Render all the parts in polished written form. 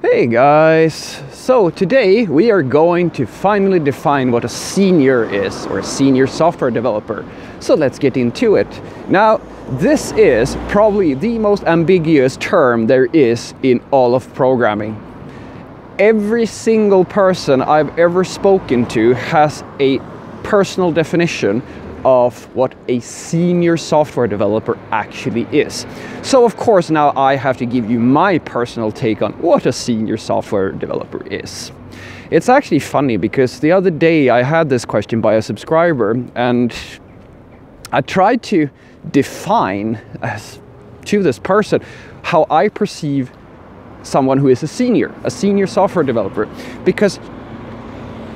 Hey guys! So today we are going to finally define what a senior is, or a senior software developer. So let's get into it. Now, this is probably the most ambiguous term there is in all of programming. Every single person I've ever spoken to has a personal definition of what a senior software developer actually is. So of course now I have to give you my personal take on what a senior software developer is. It's actually funny because the other day I had this question by a subscriber and I tried to define to this person how I perceive someone who is a senior software developer, because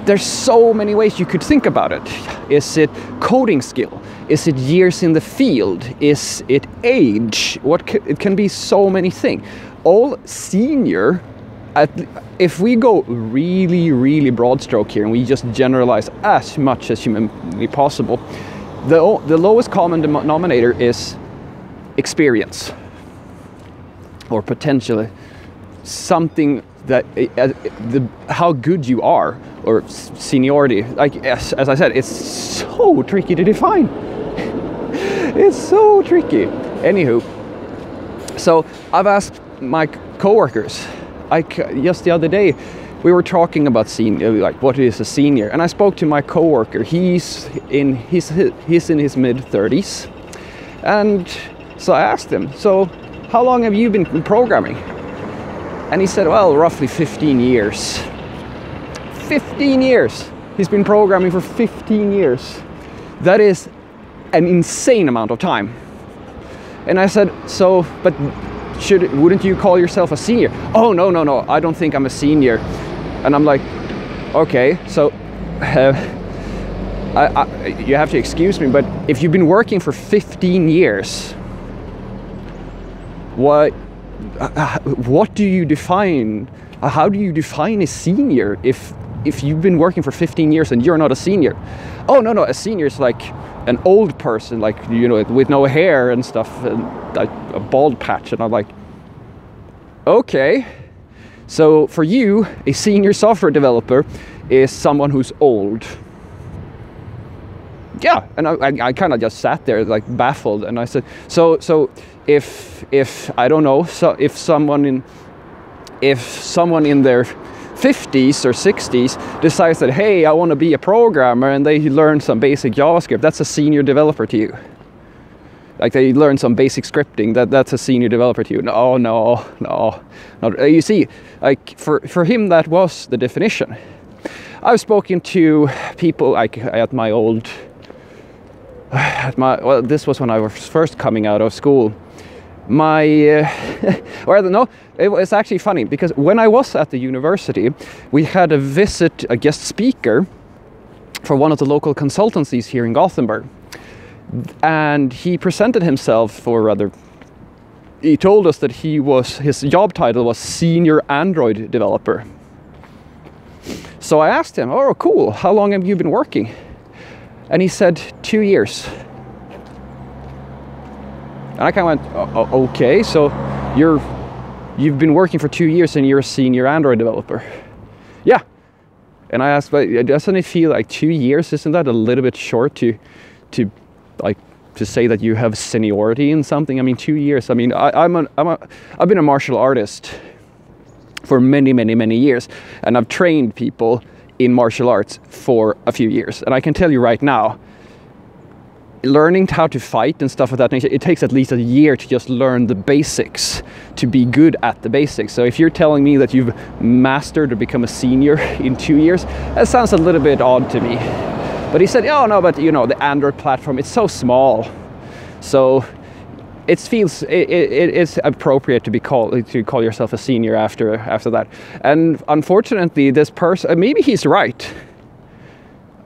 there's so many ways you could think about it. Is it coding skill? Is it years in the field? Is it age? It can be so many things. All senior, if we go really broad stroke here and we just generalize as much as humanly possible, the lowest common denominator is experience, or potentially something that how good you are, or seniority. Like as I said, it's so tricky to define. It's so tricky. Anywho, so I've asked my coworkers. Just the other day, we were talking about senior, like what is a senior, and I spoke to my coworker. He's in his mid-30s, and so I asked him, so how long have you been programming? And he said, well, roughly 15 years. 15 years! He's been programming for 15 years. That is an insane amount of time. And I said, so, but wouldn't you call yourself a senior? Oh, no, I don't think I'm a senior. And I'm like, okay, so you have to excuse me, but if you've been working for 15 years, what do you define? How do you define a senior if you've been working for 15 years and you're not a senior? Oh, no, a senior is like an old person, like, you know, with no hair and stuff, and a bald patch. And I'm like, okay, so for you, a senior software developer is someone who's old. Yeah, and I kind of just sat there like baffled, and I said, so if I don't know, so if someone in their 50s or 60s decides that, hey, I want to be a programmer, and they learn some basic JavaScript, that's a senior developer to you. Like they learn some basic scripting, that's a senior developer to you. No, not. You see, like for him that was the definition. I've spoken to people like this was when I was first coming out of school. Or I don't know, it was actually funny because when I was at the university, we had a guest speaker for one of the local consultancies here in Gothenburg. And he presented himself, he told us that his job title was Senior Android Developer. So I asked him, oh cool, how long have you been working? And he said 2 years. And I kind of went, oh, okay, so you've been working for 2 years and you're a senior Android developer. Yeah. And I asked, but doesn't it feel like 2 years? Isn't that a little bit short to say that you have seniority in something? I mean, 2 years. I mean, I've been a martial artist for many years, and I've trained people in martial arts for a few years. And I can tell you right now, learning how to fight and stuff of that nature, it takes at least a year to just learn the basics, to be good at the basics. So if you're telling me that you've mastered or become a senior in 2 years, that sounds a little bit odd to me. But he said, oh no, but you know, the Android platform, it's so small. So it's appropriate to call yourself a senior after that. And unfortunately, this person, maybe he's right.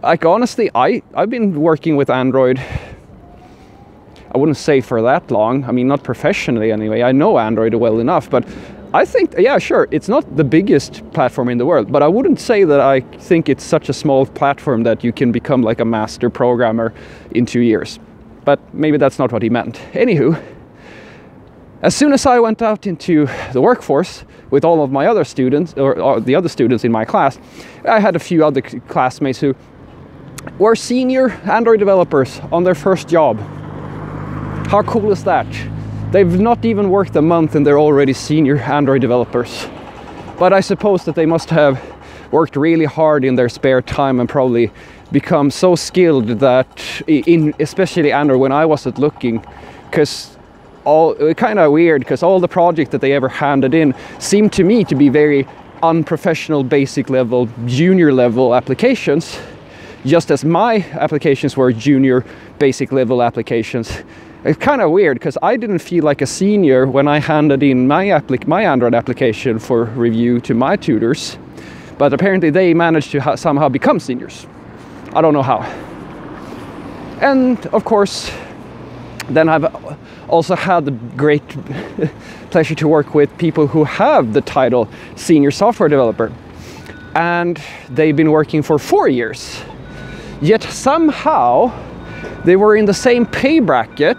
Like honestly, I've been working with Android, I wouldn't say for that long. I mean, not professionally anyway. I know Android well enough, but I think, yeah, sure, it's not the biggest platform in the world, but I wouldn't say that I think it's such a small platform that you can become like a master programmer in 2 years. But maybe that's not what he meant. Anywho, As soon as I went out into the workforce with all of my other students, or the other students in my class, I had a few other classmates who were senior Android developers on their first job. How cool is that? They've not even worked a month and they're already senior Android developers. But I suppose that they must have worked really hard in their spare time and probably become so skilled that, in especially Android, when I wasn't looking, because kind of weird, because all the projects that they ever handed in seemed to me to be very unprofessional, basic level, junior level applications, just as my applications were junior, basic level applications. It's kind of weird, because I didn't feel like a senior when I handed in my Android application for review to my tutors, but apparently they managed to somehow become seniors. I don't know how. And of course, then I've also had the great pleasure to work with people who have the title senior software developer, and they've been working for 4 years, yet somehow they were in the same pay bracket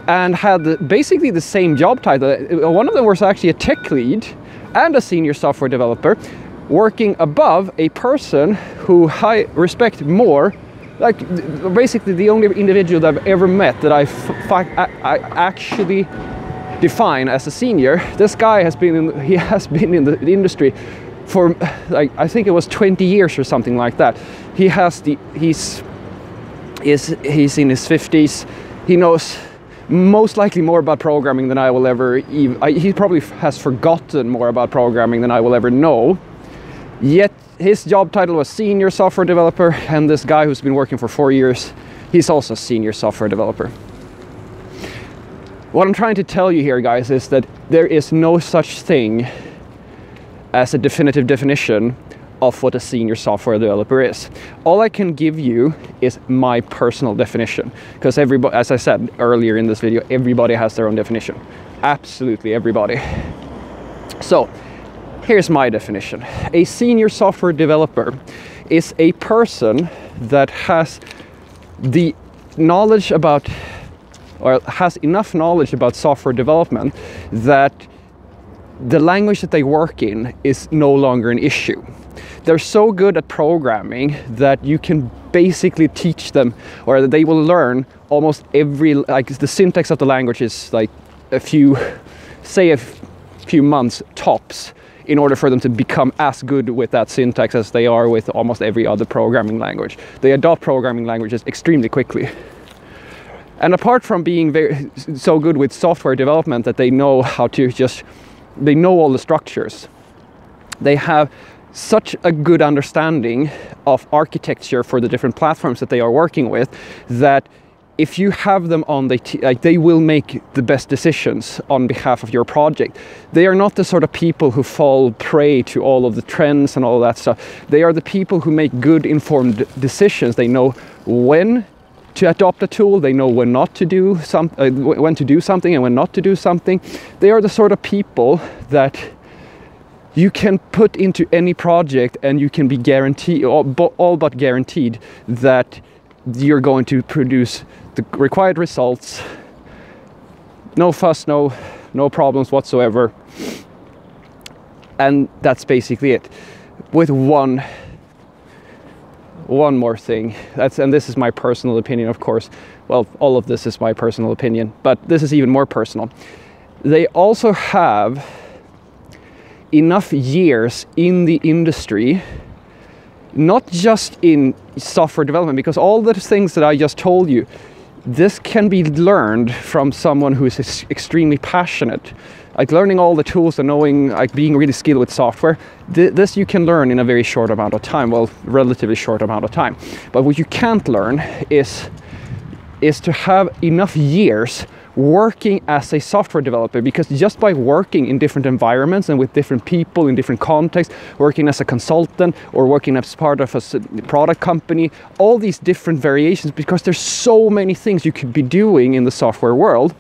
and had basically the same job title. One of them was actually a tech lead and a senior software developer, working above a person who I respect more. Like, basically the only individual that I've ever met that I actually define as a senior. This guy has been in the industry for, like, I think it was 20 years or something like that. He's in his 50s. He knows most likely more about programming than I will ever he probably has forgotten more about programming than I will ever know. Yet his job title was senior software developer, and this guy who's been working for 4 years, he's also senior software developer. What I'm trying to tell you here, guys, is that there is no such thing as a definitive definition of what a senior software developer is. All I can give you is my personal definition, because everybody, as I said earlier in this video, everybody has their own definition. Absolutely everybody. So here's my definition. A senior software developer is a person that has the knowledge about, or has enough knowledge about software development that the language that they work in is no longer an issue. They're so good at programming that you can basically teach them, or that they will learn almost every, like, the syntax of the language is like a few months tops, in order for them to become as good with that syntax as they are with almost every other programming language. They adopt programming languages extremely quickly. And apart from being so good with software development that they know how to they know all the structures, they have such a good understanding of architecture for the different platforms that they are working with, that if you have them on they will make the best decisions on behalf of your project. They are not the sort of people who fall prey to all of the trends and all that stuff. They are the people who make good informed decisions. They know when to adopt a tool, they know when not to do when to do something and when not to do something. They are the sort of people that you can put into any project and you can be guaranteed, all but guaranteed, that you're going to produce the required results. No fuss, no problems whatsoever. And that's basically it. With one more thing, and this is my personal opinion, of course. Well, all of this is my personal opinion, but this is even more personal. They also have enough years in the industry, not just in software development, because all the things that I just told you, this can be learned from someone who is extremely passionate. Like learning all the tools and knowing, like being really skilled with software, this you can learn in a very short amount of time, well, relatively short amount of time. But what you can't learn is to have enough years working as a software developer, because just by working in different environments and with different people in different contexts, working as a consultant or working as part of a product company, all these different variations, because there's so many things you could be doing in the software world,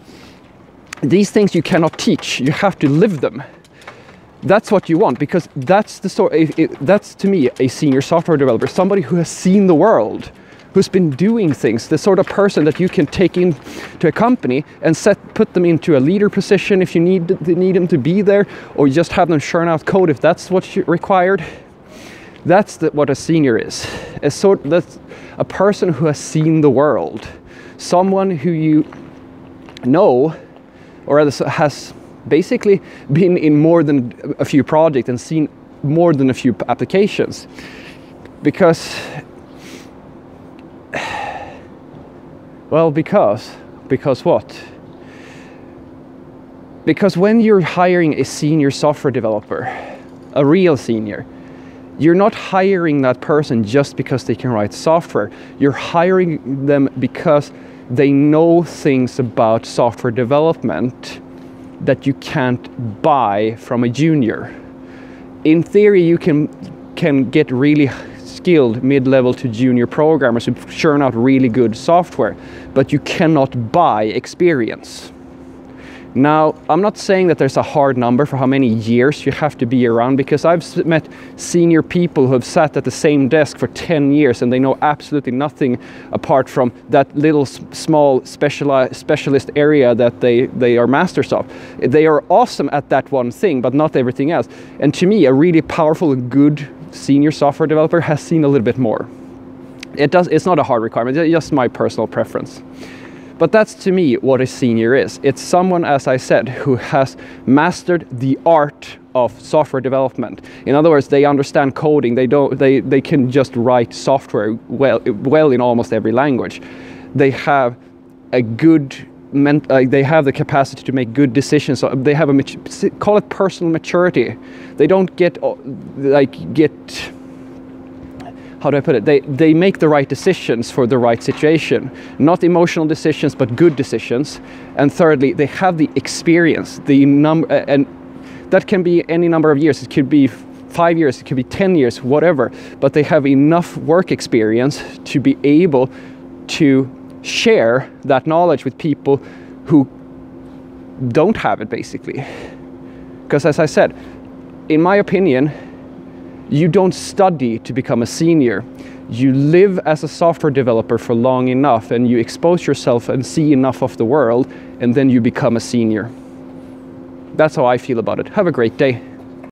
these things you cannot teach, you have to live them. That's what you want, because that's the that's to me a senior software developer, somebody who has seen the world, who's been doing things, the sort of person that you can take into a company and put them into a leader position if you need them to be there, or you just have them churn out code if that's what's required. That's what a senior is. That's a person who has seen the world, someone who you know, or has basically been in more than a few projects and seen more than a few applications. Because what? Because when you're hiring a senior software developer, a real senior, you're not hiring that person just because they can write software. You're hiring them because they know things about software development that you can't buy from a junior. In theory, you can get really skilled mid-level to junior programmers who churn out really good software, but you cannot buy experience. Now, I'm not saying that there's a hard number for how many years you have to be around, because I've met senior people who have sat at the same desk for 10 years and they know absolutely nothing apart from that little small specialist area that they are masters of. They are awesome at that one thing, but not everything else. And to me, a really powerful and good senior software developer has seen a little bit more. It's not a hard requirement, it's just my personal preference. But that's, to me, what a senior is. It's someone, as I said, who has mastered the art of software development. In other words, they understand coding. They can just write software well in almost every language. They have they have the capacity to make good decisions. They have call it personal maturity. They don't how do I put it? They make the right decisions for the right situation. Not emotional decisions, but good decisions. And thirdly, they have the experience, and that can be any number of years. It could be 5 years, it could be 10 years, whatever. But they have enough work experience to be able to share that knowledge with people who don't have it, basically. Because as I said, in my opinion, you don't study to become a senior. You live as a software developer for long enough and you expose yourself and see enough of the world, and then you become a senior. That's how I feel about it. Have a great day.